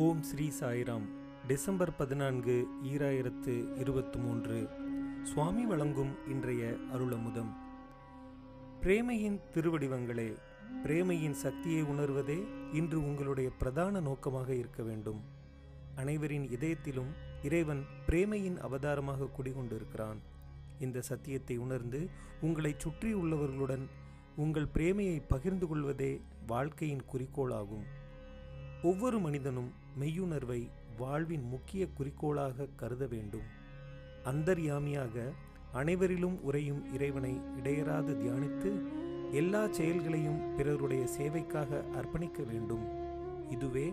ஓம் Sri Sairam. December 14, 2023. சுவாமி வழங்கும் இன்றைய அருளமுதம். பிரேமையின் திருவடிவங்களே, பிரேமையின் சக்தியை உணர்வதே இன்று உங்களுடைய பிரதான நோக்கமாக இருக்க வேண்டும். அனைவரின் இதயத்திலும் இறைவன் பிரேமையின் அவதாரமாக குடிகொண்டிருக்கிறான். இந்த சத்தியத்தை உணர்ந்து உங்களை சுற்றி உள்ளவர்களுடன் உங்கள் பிரேமையை பகிர்ந்து கொள்வதே வாழ்க்கையின் குறிக்கோளாகும். ஒவ்வொரு மனிதனும் மெய்யுணர்வை வாழ்வின் முக்கிய குறிக்கோளாக கருத வேண்டும். அந்தர்யாமியாக அனைவரிலும் உறையும் இறைவனை இடையராது தியானித்து எல்லா செயல்களையும் பிறருடைய சேவைக்காக அர்ப்பணிக்க வேண்டும். இதுவே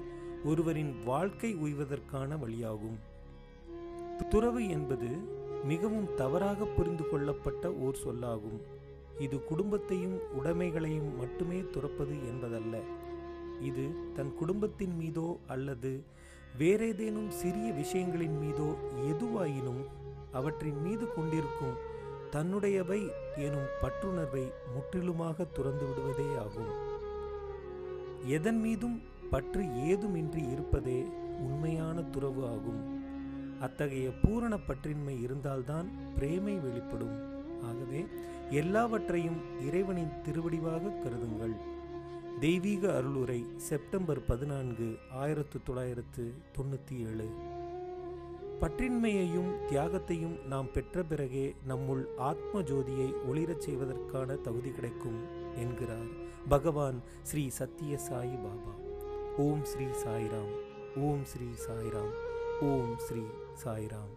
ஒருவரின் வாழ்க்கை உய்வதற்கான வழியாகும். துறவு என்பது மிகவும் தவறாக புரிந்து கொள்ளப்பட்ட ஓர் சொல்லாகும். இது குடும்பத்தையும் உடைமைகளையும் மட்டுமே துறப்பது என்பதல்ல. இது தன் குடும்பத்தின் மீதோ அல்லது வேறேதேனும் சிறிய விஷயங்களின் மீதோ எதுவாயினும் அவற்றின் மீது கொண்டிருக்கும் தன்னுடையவை எனும் பற்றுணர்வை முற்றிலுமாக துறந்து விடுவதே ஆகும். எதன் மீதும் பற்று ஏதுமின்றி இருப்பதே உண்மையான துறவு ஆகும். அத்தகைய பூரண பற்றின்மை இருந்தால்தான் பிரேமை வெளிப்படும். ஆகவே எல்லாவற்றையும் இறைவனின் திருவடிவாக கருதுங்கள். தெய்வீக அருளுரை, செப்டம்பர் 14, 1997. பற்றின்மையையும் தியாகத்தையும் நாம் பெற்ற பிறகே நம்முள் ஆத்ம ஜோதியை ஒளிரச் செய்வதற்கான தகுதி கிடைக்கும் என்கிறார் பகவான் ஸ்ரீ சத்திய சாயி பாபா. ஓம் ஸ்ரீ சாய்ராம். ஓம் ஸ்ரீ சாய்ராம். ஓம் ஸ்ரீ சாய்ராம்.